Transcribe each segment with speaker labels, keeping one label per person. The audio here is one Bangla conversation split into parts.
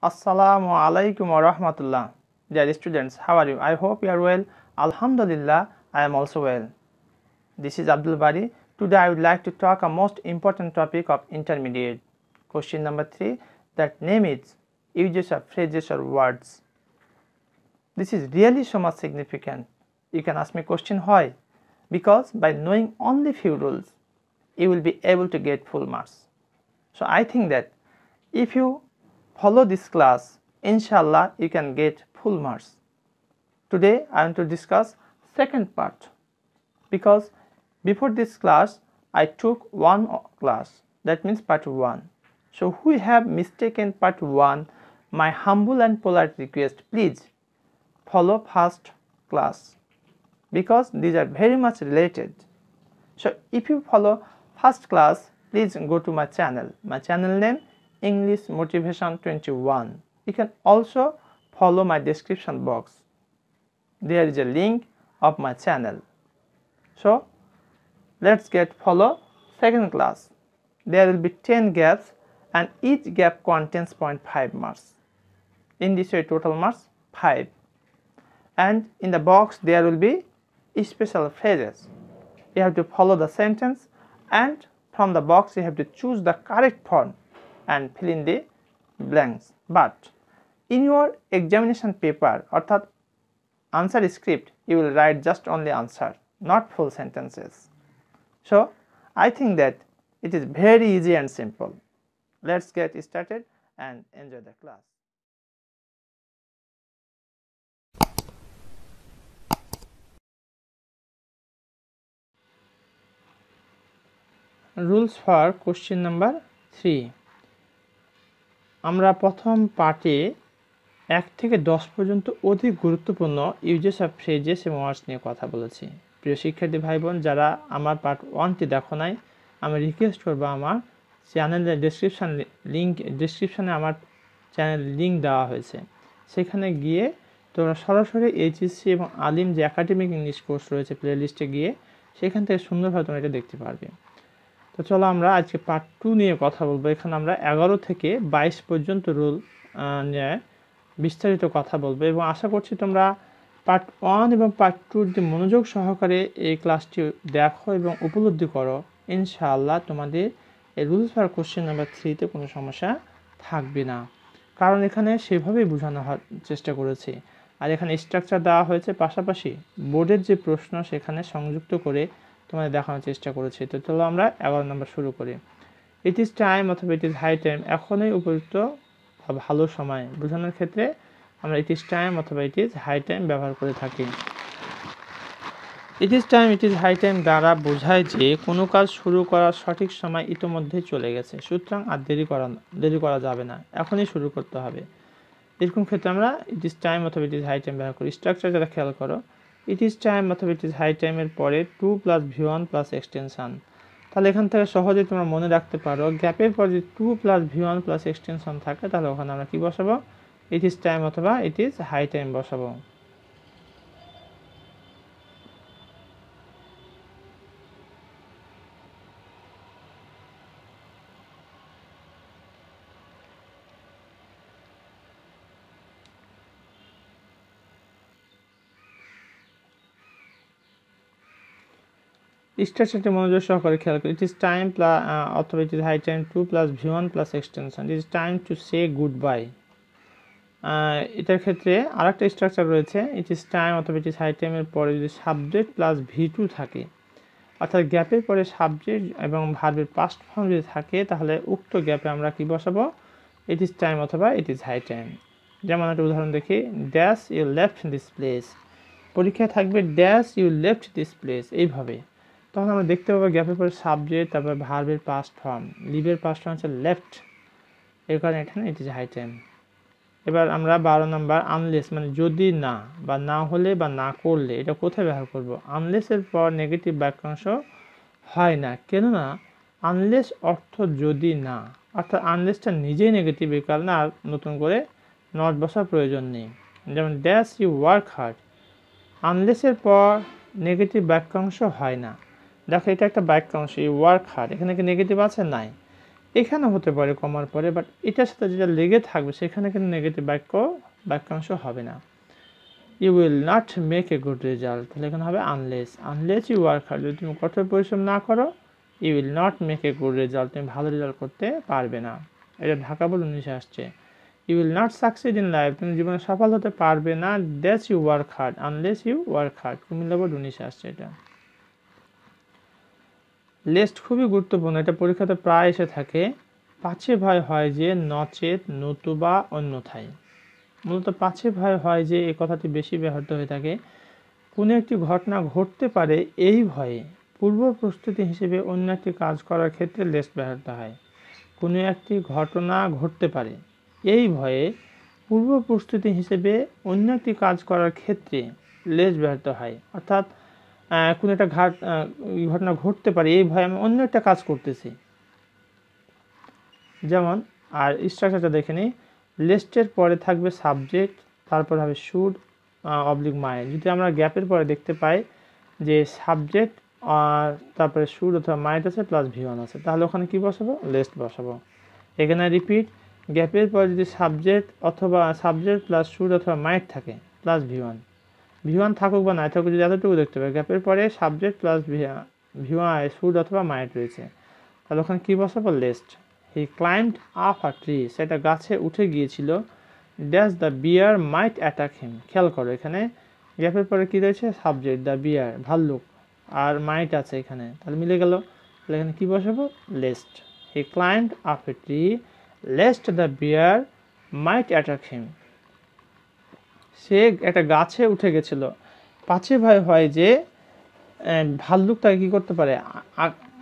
Speaker 1: Assalamu alaikum wa rahmatullah. Dear students, how are you? I hope you are well. Alhamdulillah, I am also well. This is Abdul Bari. Today I would like to talk a most important topic of intermediate. Question number 3, that name is uses of phrases or words. This is really so much significant. You can ask me question why? Because by knowing only few rules, you will be able to get full marks. So I think that if you follow this class, inshallah you can get full marks. Today I want to discuss second part, because before this class I took one class, that means part 1. So who have mistaken part 1, my humble and polite request, please follow first class, because these are very much related. So if you follow first class, please go to my channel name English Motivation 21. You can also follow my description box. There is a link of my channel. So let's get follow second class. There will be 10 gaps and each gap contains 0.5 marks. In this way total marks 5. And in the box there will be special phrases. You have to follow the sentence, and from the box you have to choose the correct form and fill in the blanks. But in your examination paper, or answer script, you will write just only answer, not full sentences. So I think that it is very easy and simple. Let's get started and enjoy the class. Rules for question number 3. আমরা প্রথম পার্টে 1 থেকে 10 পর্যন্ত অধিক গুরুত্বপূর্ণ ইউজেস অফ ফ্রেজেস এবং ওয়ার্ডস নিয়ে কথা বলেছি। প্রিয় শিক্ষার্থী ভাই বোন, যারা আমার পার্ট 1টি দেখো নাই, আমি রিকোয়েস্ট করবো আমার চ্যানেলের ডেসক্রিপশনে আমার চ্যানেল লিঙ্ক দেওয়া হয়েছে, সেখানে গিয়ে তোমরা সরাসরি এইচএসসি এবং আলিম যে একাডেমিক ইংলিশ কোর্স রয়েছে প্লেলিস্টে গিয়ে সেখান থেকে সুন্দরভাবে তোমরা এটা দেখতে পারবে। তো চলো আমরা আজকে পার্ট 2 নিয়ে কথা বলবো। এখানে আমরা 11 থেকে 22 পর্যন্ত রুল নিয়ে বিস্তারিত কথা বলবো, এবং আশা করছি তোমরা পার্ট 1 এবং পার্ট 2 যদি মনোযোগ সহকারে এই ক্লাসটি দেখো এবং উপলব্ধি করো, ইনশাআল্লাহ তোমাদের এই রুলস ফর কোশ্চেন নাম্বার 3তে কোনো সমস্যা থাকবে না, কারণ এখানে সেভাবেই বোঝানোর চেষ্টা করেছি। আর এখানে স্ট্রাকচার দেওয়া হয়েছে, পাশাপাশি বোর্ডের যে প্রশ্ন সেখানে সংযুক্ত করে তোমাদের দেখানোর চেষ্টা করেছি। তো চলো আমরা 11 নম্বর শুরু করি। ইট ইজ টাইম অথবা ইট ইজ হাই টাইম, এখনই উপযুক্ত ভালো সময় বোঝানোর ক্ষেত্রে আমরা ইট ইজ টাইম অথবা ইট ইজ হাই টাইম ব্যবহার করে থাকি। It is time, it is high time দ্বারা বোঝায় যে কোনো কাজ শুরু করার সঠিক সময় ইতোমধ্যেই চলে গেছে, সুতরাং আর দেরি করা যাবে না, এখনই শুরু করতে হবে। এরকম ক্ষেত্রে আমরা ইট ইজ টাইম অথবা ইট ইজ হাই টাইম ব্যবহার করি। স্ট্রাকচার যারা খেয়াল করো, ইট ইজ টাইম অথবা ইট ইজ হাই টাইমের পরে 2 + V1 + এক্সটেনশন। তাহলে এখান থেকে সহজেই তোমরা মনে রাখতে পারো, গ্যাপের পর যদি 2 + V1 + এক্সটেনশন থাকে তাহলে ওখানে আমরা কি বসাবো? ইট ইজ টাইম অথবা ইট ইজ হাই টাইম বসাবো। স্ট্রাকচারটি মনোযোগ সহকারে খেয়াল করি। ইট ইজ টাইম অথবা it is high time 2 + V1 + extension. It is time to say good bye. এটার ক্ষেত্রে আরেকটা স্ট্রাকচার রয়েছে, ইট ইজ টাইম অথবা ইট ইজ হাই টাইমের পরে যদি সাবজেক্ট প্লাস V2 থাকে, অর্থাৎ গ্যাপের পরে সাবজেক্ট এবং ভার্বের পাস্ট ফর্ম যদি থাকে, তাহলে উক্ত গ্যাপে আমরা কি বসাবো? ইট ইজ টাইম অথবা ইট ইজ হাই টাইম। যেমন একটা উদাহরণ দেখি, dash you left this place. পরীক্ষায় থাকবে dash you left this place, এইভাবে। তখন আমরা দেখতে পাবো গ্যাপের পরে সাবজেক্ট, তারপর ভার্বের পাস্ট ফর্ম, লিভের পাস্ট ফর্ম হচ্ছে লেফট, এর কারণে এখানে ইট ইজ হাই টাইম। এবার আমরা 12 নম্বর, আনলেস মানে যদি না, বা না হলে বা না করলে, এটা কোথায় ব্যবহার করব? আনলেসের পর নেগেটিভ বাক্যাংশ হয় না, কেননা আনলেস অর্থ যদি না, অর্থাৎ আনলেসটা নিজেই নেগেটিভ, এর কারণে আর নতুন করে নট বসার প্রয়োজন নেই। যেমন ড্যাশ ইউ ওয়ার্ক হার্ড, আনলেসের পর নেগেটিভ বাক্যাংশ হয় না। দেখো এটা একটা বাক্যাংশ, ইউ ওয়ার্ক হার্ড, এখানে কি নেগেটিভ আছে? নাই। এখানে হতে পারে কমার পরে, বাট এটার সাথে যেটা লেগে থাকবে সেখানে কিন্তু নেগেটিভ বাক্যাংশ হবে না। You will not make a good result, তাহলে এখানে হবে আনলেস ইউ ওয়ার্ক হার্ড, যদি তুমি কঠোর পরিশ্রম না করো you will not make a good result, তুমি ভালো রেজাল্ট করতে পারবে না। এটা ঢাকা বোর্ড 19 আসছে। You will not succeed in life, তুমি জীবনে সফল হতে পারবে না that's you work hard, unless you work hard, Comilla board 19 আসছে এটা। লেস্ট খুবই গুরুত্বপূর্ণ, এটা পরীক্ষাতে প্রায় এসে থাকে। পাছে ভয় হয় যে, নচেত, নতুবা, অন্যথায়। মূলত পাছে ভয় হয় যে এই কথাটি বেশি ব্যবহৃত হয়ে থাকে। কোনো একটি ঘটনা ঘটতে পারে এই ভয়ে পূর্ব প্রস্তুতি হিসেবে অন্য একটি কাজ করার ক্ষেত্রে লেস্ট ব্যবহৃত হয়। কোনো একটি ঘটনা ঘটতে পারে এই ভয়ে পূর্ব প্রস্তুতি হিসেবে অন্য একটি কাজ করার ক্ষেত্রে লেস্ট ব্যবহৃত হয়। অর্থাৎ কোনো একটা ঘটনা ঘটতে পারে এই ভয়ে আমি অন্য একটা কাজ করতেছি। যেমন, আর স্ট্রাকচারটা দেখে নিই। লিস্টের পরে থাকবে সাবজেক্ট, তারপর হবে শুড অবলিক মাইন্ড। যদি আমরা গ্যাপের পরে দেখতে পাই যে সাবজেক্ট আর তারপরে শুড অথবা মাইন্ড আছে প্লাস V1 আছে, তাহলে ওখানে কি বসাবো? লিস্ট বসাবো। এখানে রিপিট, গ্যাপের পরে যদি সাবজেক্ট প্লাস শুড অথবা মাইন্ড থাকে প্লাস V1 থাকুক বা নাই থাকুক, যদি এতটুকু দেখতে পাই গ্যাপের পরে সাবজেক্ট প্লাস V1 শুড অথবা মাইন্ড রয়েছে, তাহলে ওখানে কী বসাবো? Lest. He climbed up a tree, সেটা গাছে উঠে গিয়েছিল। Dash the bear might attack him, খেয়াল করো এখানে গ্যাপের পরে কী রয়েছে? সাবজেক্ট দ্য বিয়ার, ভাল্লুক, আর মাইট আছে এখানে, তাহলে মিলে গেল। তাহলে এখানে কী বসাবো? Lest. He climbed up a tree lest the bear might attack him, সে একটা গাছে উঠে গেছিল, পাছে ভয় হয় যে ভাল্লুক তাকে কী করতে পারে?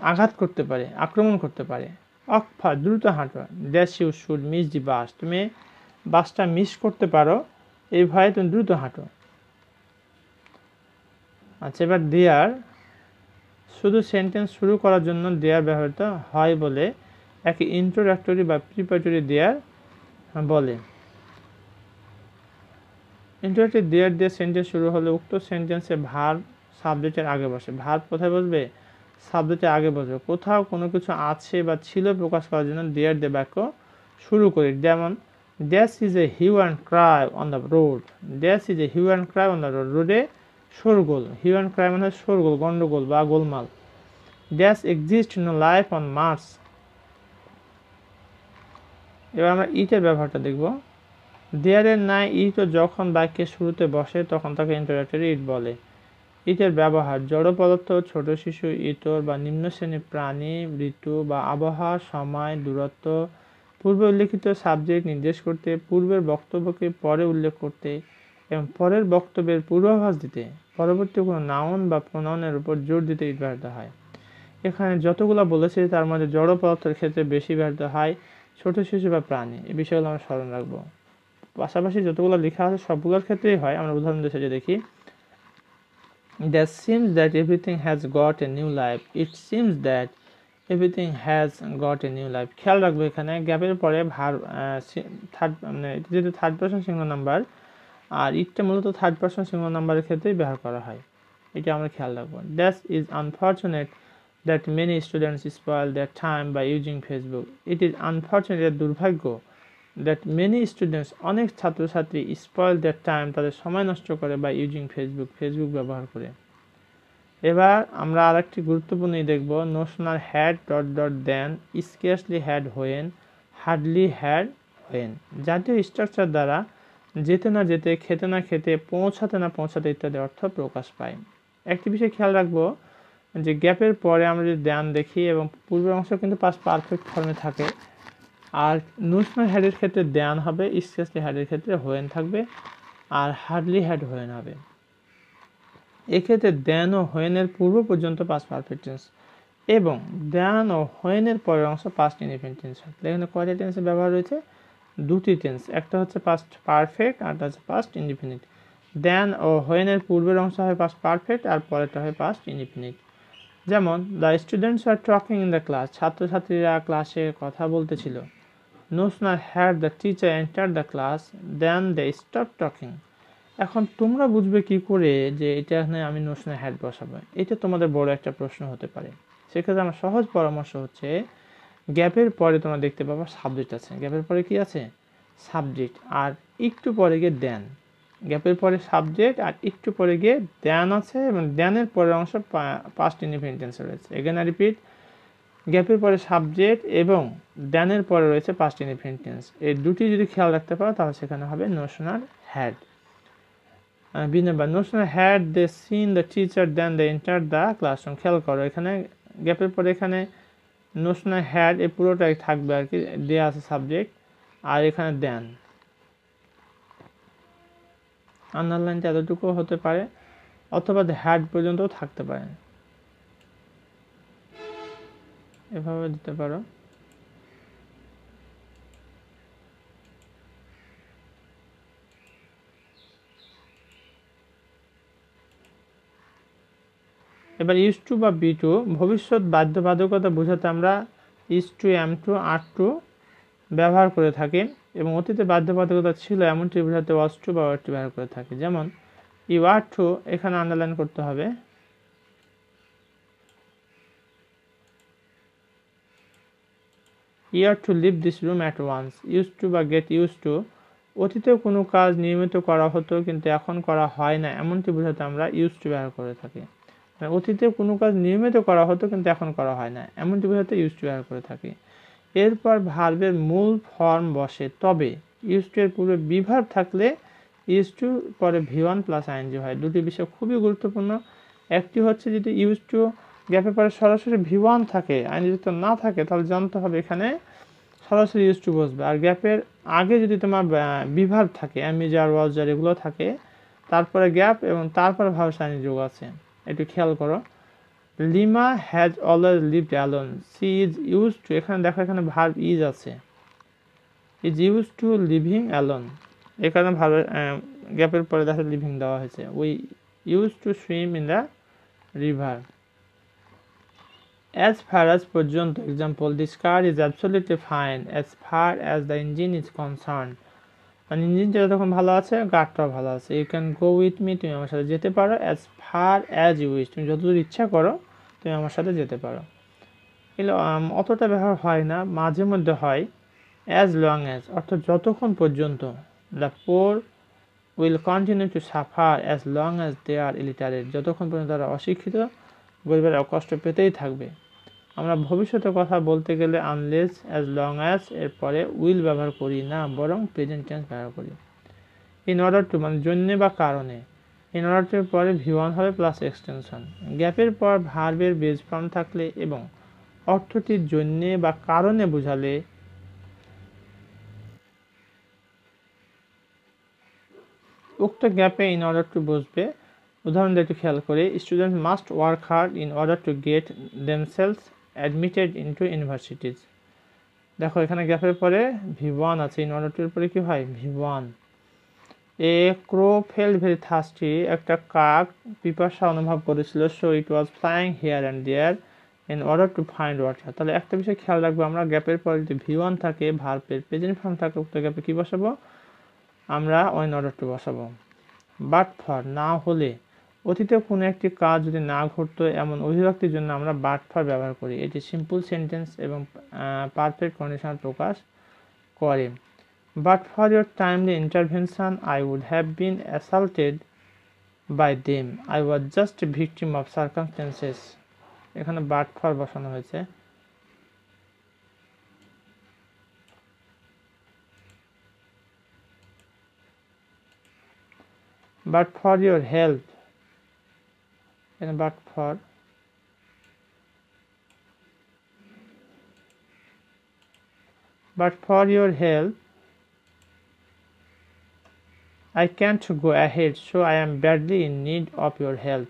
Speaker 1: আঘাত করতে পারে, আক্রমণ করতে পারে। অকফা, দ্রুত হাঁটো। Dash you should miss the bus, তুমি বাসটা মিস করতে পারো এই ভয়ে তুমি দ্রুত হাঁটো। আচ্ছা, এবার দেয়ার, শুধু সেন্টেন্স শুরু করার জন্য দেয়ার ব্যবহৃত হয় বলে একে ইন্ট্রোডাক্টরি বা প্রিপারেটরি দেয়ার বলে। ইন্ট্রোডাক্টরি দেয়ার দিয়ে সেন্টেন্স শুরু হলে উক্ত সেন্টেন্সে ভার্ব সাবজেক্টের আগে বসে। ভার্ব কোথায় বসবে? সাবজেক্টের আগে বসবে। কোথাও কোনো কিছু আছে বা ছিল প্রকাশ করার জন্য দেয়ার দিয়ে বাক্য শুরু করি। যেমন, dash is a hue and cry on the road, dash is a hue and cry on the road, রোডে শোরগোল। হিউ অ্যান্ড ক্রাই মানে শোরগোল, গন্ডগোল বা গোলমাল। Dash exist no life on Mars. এবার আমরা ইটের ব্যবহারটা দেখব। দেয়ারের নাই ইটও যখন বাক্যের শুরুতে বসে তখন তাকে ইন্ট্রোডাক্টরি ইট বলে। ইটের ব্যবহার জড় পদার্থ, ছোট শিশু, ইতর বা নিম্ন শ্রেণীর প্রাণী, ঋতু বা আবহাওয়া, সময়, দূরত্ব, পূর্বে উল্লেখিত সাবজেক্ট নির্দেশ করতে, পূর্বের বক্তব্যকে পরে উল্লেখ করতে এবং পরের বক্তব্যের পূর্বাভাস দিতে পরবর্তী কোনো নাউন বা প্রোনাউনের উপর জোর দিতে ইট ব্যবহৃত হয়। এখানে যতগুলো বলেছে তার মধ্যে জড় পদার্থের ক্ষেত্রে বেশি ব্যবহৃত হয় ছোট শিশু বা প্রাণী, এই বিষয়গুলো আমরা স্মরণ রাখবো। পাশাপাশি যতগুলো লেখা আছে সবগুলোর ক্ষেত্রেই হয়। আমরা উদাহরণ দিয়ে দেখি। That seems that everything has got a new life. It seems that everything has got a new life. খেয়াল রাখবো এখানে গ্যাপের পরে যেহেতু থার্ড পারসন সিঙ্গুলার নাম্বার, আর ইটটা মূলত থার্ড পারসন সিঙ্গুলার নাম্বারের ক্ষেত্রেই ব্যবহার করা হয়, এটা আমরা খেয়াল রাখবো। That is unfortunate that many students spoil their time by using Facebook. It is unfortunate, দুর্ভাগ্য, that many students, অনেক ছাত্রছাত্রী, spoil their time, তাদের সময় নষ্ট করে by using ফেসবুক ব্যবহার করে। এবার আমরা আরেকটি গুরুত্বপূর্ণ দেখব। Notional had then, scarcely had when, hardly had when. জাতীয় স্ট্রাকচার দ্বারা যেতে না যেতে, খেতে না খেতে, পৌঁছাতে না পৌঁছাতে ইত্যাদি অর্থ প্রকাশ পায়। একটি বিষয় খেয়াল রাখবো যে গ্যাপের পরে আমরা যদি দেন দেখি এবং পূর্বের অংশ কিন্তু পাস্ট পারফেক্ট ফর্মে থাকে, আর নোশনাল হ্যাডের ক্ষেত্রে দেন হবে, স্কেয়ার্সলি হ্যাডের ক্ষেত্রে হোয়েন থাকবে, আর হার্ডলি হ্যাড হোয়েন হবে। এক্ষেত্রে দেন ও হোয়েনের পূর্ব পর্যন্ত পাস্ট পারফেক্ট টেন্স এবং দেন ও হোয়েনের পরের অংশ পাস্ট ইনডিফিনিট টেন্স। এখানে কয়টা টেন্সের ব্যবহার রয়েছে? দুটি টেন্স, একটা হচ্ছে পাস্ট পারফেক্ট আর একটা হচ্ছে পাস্ট ইনডিফিনিট। দেন ও হোয়েনের পূর্বের অংশ হয় পাস্ট পারফেক্ট আর পরেরটা হয় পাস্ট ইনডিফিনিট। যেমন, the students are talking in the class, ছাত্রছাত্রীরা ক্লাসে কথা বলতেছিল। No sooner had the teacher entered the class than they stopped talking. এখন তোমরা বুঝবে কি করে যে এটা এখানে আমি নোশনাল হ্যাড বসাবো? এটা তোমাদের বড় একটা প্রশ্ন হতে পারে। সেক্ষেত্রে আমার সহজ পরামর্শ হচ্ছে গ্যাপের পরে তোমরা দেখতে পাবা সাবজেক্ট আছে, গ্যাপের পরে কি আছে, সাবজেক্ট, আর একটু পরে গিয়ে দেন। গ্যাপের পরে সাবজেক্ট আর একটু পরে গিয়ে দেন আছে, এবং দেনের পরের অংশ পাস্ট ইনডিফিনিট টেন্সে রয়েছে। এগেন আই রিপিট, গ্যাপের পরে সাবজেক্ট এবং দেনের পরে রয়েছে পাস্ট ইনডিফিনিট টেন্স। এই দুটি যদি খেয়াল রাখতে পারো তাহলে সেখানে হবে notional had. B number, notional had they seen the teacher then they enter the classroom. খেয়াল করো এখানে গ্যাপের পরে এখানে নোশনাল হ্যাড এই পুরোটাই থাকবে আর কি, দেয়া আছে সাবজেক্ট, আর এখানে দেন। আন্ডারলাইনটা এতটুকু হতে পারে, অথবা হ্যাড পর্যন্তও থাকতে পারে, এভাবে দিতে পারো। এবার ইউজ টু বা বি টু, ভবিষ্যৎ বাধ্যবাধকতা বোঝাতে আমরা is to, am to, are to ব্যবহার করে থাকি, এবং অতীতে বাধ্যবাধকতা ছিল এমনটি বোঝাতে ওয়াজ টু বা ওয়ার টু ব্যবহার করে থাকি। যেমন ইউ আর টু, এখানে আন্ডারলাইন করতে হবে, you are to leave this room at once. Use to বা গেট ইউজ টু, অতীতেও কোনো কাজ নিয়মিত করা হতো কিন্তু এখন করা হয় না এমনটি বোঝাতে আমরা ইউজ টু ব্যবহার করে থাকি। অতীতে কোনো কাজ নিয়মিত করা হতো কিন্তু এখন করা হয় না এমনটি বোঝাতে ইউজ টু ব্যবহার করে থাকি। এরপর ভার্বের মূল ফর্ম বসে, তবে ইউজ টু এর পূর্বে বি ভার্ব থাকলে ইউজ টু পরে ভি1 প্লাস আইএনজি হয়। দুটি বিষয় খুবই গুরুত্বপূর্ণ। একটি হচ্ছে যদি ইউজ টু গ্যাপের পরে সরাসরি ভি1 থাকে, আইএনজি যদি না থাকে তাহলে জানতে হবে এখানে সরাসরি ইউজ টু বসবে। আর গ্যাপের আগে যদি তোমার বি ভার্ব থাকে, অ্যামিজার, ওয়াজার এগুলো থাকে, তারপরে গ্যাপ এবং তারপরে ভার্ব সাইন যোগ আছে, একটু খেয়াল করো। Lima has always lived alone, she is used to, এখানে দেখো এখানে ভার্ব ইজ আছে, is used to living alone, এখানে ভার্ব গ্যাপের পরে দেখো লিভিং দেওয়া হয়েছে। We used to swim in the river. As far as পর্যন্ত, example this car is absolutely fine as far as the engine is concern, মানে ইঞ্জিনটা যতক্ষণ ভালো আছে গাড়টাও ভালো আছে। You can go with me, তুমি আমার সাথে যেতে পারো, as far as you wish, তুমি যতদূর ইচ্ছা করো তুমি আমার সাথে যেতে পারো। এগুলো অতটা ব্যবহার হয় না, মাঝে মধ্যে হয়। অ্যাজ লং অ্যাজ অর্থাৎ যতক্ষণ পর্যন্ত, the poor will continue to suffer as long as they are illiterate, যতক্ষণ পর্যন্ত তারা অশিক্ষিত গরিবেরা কষ্ট পেতেই থাকবে। আমরা ভবিষ্যতের কথা বলতে গেলে আনলেস, অ্যাজ লং অ্যাজ এরপরে উইল ব্যবহার করি না, বরং প্রেজেন্ট টেন্স ব্যবহার করি। ইন অর্ডার টু মানে জন্যে বা কারণে, ইন অর্ডার টু এর পরে ভি1 হবে প্লাস এক্সটেনশন। গ্যাপের পর ভার্বের বেজ ফর্ম থাকলে এবং অর্থটির জন্যে বা কারণে বোঝালে উক্ত গ্যাপে ইন অর্ডার টু বসবে। উদাহরণ দিয়ে একটু খেয়াল করে, student must work hard in order to get themselves admitted into universities. দেখো এখানে গ্যাপের পরে ভি1 আছে, ইন অর্ডার টু এর পরে কি হয় ভি1। A crow felt very thirsty, একটা কাক পিপাসা অনুভব করেছিল, so it was flying here and there in order to find water. তাহলে একটা বিষয় খেয়াল রাখবো, আমরা গ্যাপের পরে যদি ভি1 থাকে, ভার্বের প্রেজেন্ট ফর্ম থাকে, উক্ত গ্যাপে কি বসাবো আমরা ইন অর্ডার টু বসাবো। বাট ফর না হলে, অতীতে কোনো একটি কাজ যদি না ঘটতো এমন অভিব্যক্তির জন্য আমরা বাট ফর ব্যবহার করি। এটি সিম্পল সেন্টেন্স এবং পারফেক্ট কন্ডিশন প্রকাশ করে। But for your timely intervention I would have been assaulted by them, I was just a victim of circumstances. এখানে বাট ফর বসানো হয়েছে। বাট ফর ইয়োর হেল্প, এখানে but for, but for your help I can't go ahead, so I am badly in need of your help.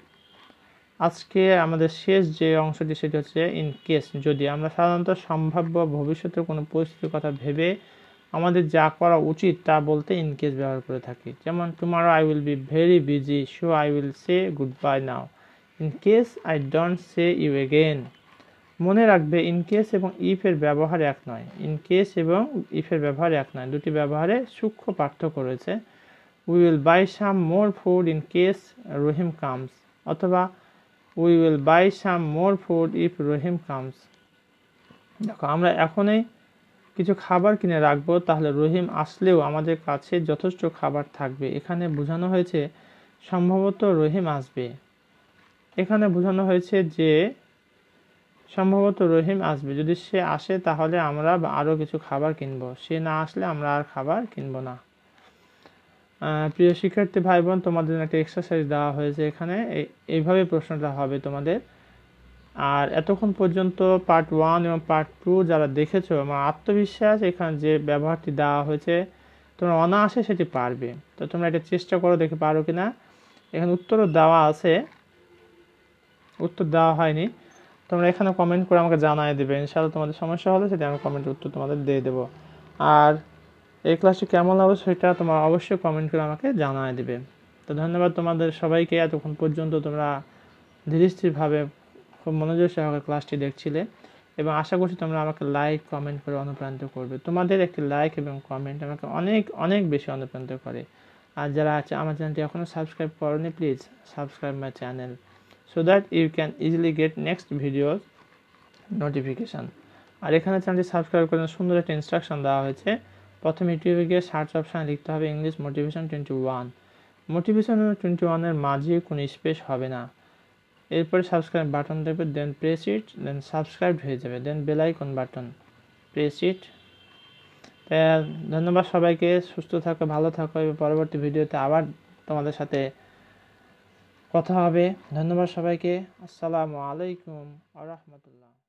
Speaker 1: আজকে আমাদের শেষ যে অংশটি সেটা হচ্ছে ইন কেস, যদি। আমরা সাধারণত সম্ভাব্য ভবিষ্যতের কোনো পরিস্থিতির কথা ভেবে আমাদের যা করা উচিত তা বলতে ইন কেস ব্যবহার করে থাকি। যেমন tomorrow I will be very busy, so I will say good bye now, in case I don't see you again. মনে রাখবে ইন কেস এবং ইফের ব্যবহার এক নয়, ইন কেস এবং ইফের ব্যবহার এক নয়, দুটি ব্যবহারে সূক্ষ্ম পার্থক্য রয়েছে। We will buy some more food in case Rahim comes, অথবা we will buy some more food if Rahim comes. দেখো আমরা এখনই কিছু খাবার কিনে রাখবো, তাহলে রহিম আসলেও আমাদের কাছে যথেষ্ট খাবার থাকবে। এখানে বোঝানো হয়েছে সম্ভবত রহিম আসবে। এখানে বোঝানো হয়েছে যে সম্ভবত রহিম আসবে। যদি সে আসে তাহলে আমরা আরও কিছু খাবার কিনবো, সে না আসলে আমরা আর খাবার কিনবো না। প্রিয় শিক্ষার্থী ভাই বোন, তোমাদের একটা এক্সারসাইজ দেওয়া হয়েছে এখানে, এইভাবে প্রশ্নটা হবে তোমাদের। আর এতক্ষণ পর্যন্ত পার্ট 1 এবং পার্ট 2 যারা দেখেছো, আমার আত্মবিশ্বাস এখানে যে ব্যবহারটি দেওয়া হয়েছে তোমরা অনায়াসে সেটি পারবে। তো তোমরা এটা চেষ্টা করো, দেখে পারো কিনা। এখানে উত্তরও দেওয়া আছে, উত্তর দেওয়া হয়নি, তোমরা এখানে কমেন্ট করে আমাকে জানিয়ে দেবে। ইনশাআল্লাহ তোমাদের সমস্যা হলে সেটা আমি কমেন্টের উত্তর তোমাদের দিয়ে দেবো। আর এই ক্লাসটি কেমন লাগবে সেটা তোমরা অবশ্যই কমেন্ট করে আমাকে জানিয়ে দেবে। তো ধন্যবাদ তোমাদের সবাইকে, এতক্ষণ পর্যন্ত তোমরা ধীরস্থিরভাবে খুব মনোযোগ সহকারে ক্লাসটি দেখছিলে, এবং আশা করছি তোমরা আমাকে লাইক কমেন্ট করে অনুপ্রাণিত করবে। তোমাদের একটি লাইক এবং কমেন্ট আমাকে অনেক অনেক বেশি অনুপ্রাণিত করে। আর যারা আছে আমার চ্যানেলটি এখনও সাবস্ক্রাইব করোনি, please subscribe my channel so that you can easily get next videos notification. আর এখানে চ্যানেলটি সাবস্ক্রাইব করার জন্য সুন্দর একটা ইনস্ট্রাকশন দেওয়া হয়েছে। প্রথমে ইউটিউবে গিয়ে সার্চ অপশানে লিখতে হবে ইংলিশ মোটিভেশন 21। মোটিভেশন 21 এর মাঝে কোনো স্পেস হবে না। এরপরে সাবস্ক্রাইব বাটন দেবে, দেন প্রেস ইট, দেন সাবস্ক্রাইব হয়ে যাবে, then bell icon button press it. ধন্যবাদ সবাইকে, সুস্থ থাকো, ভালো থাকো, এবং পরবর্তী ভিডিওতে আবার তোমাদের সাথে কথা হবে। ধন্যবাদ সবাইকে। আসসালামু আলাইকুম ওয়া রাহমাতুল্লাহ।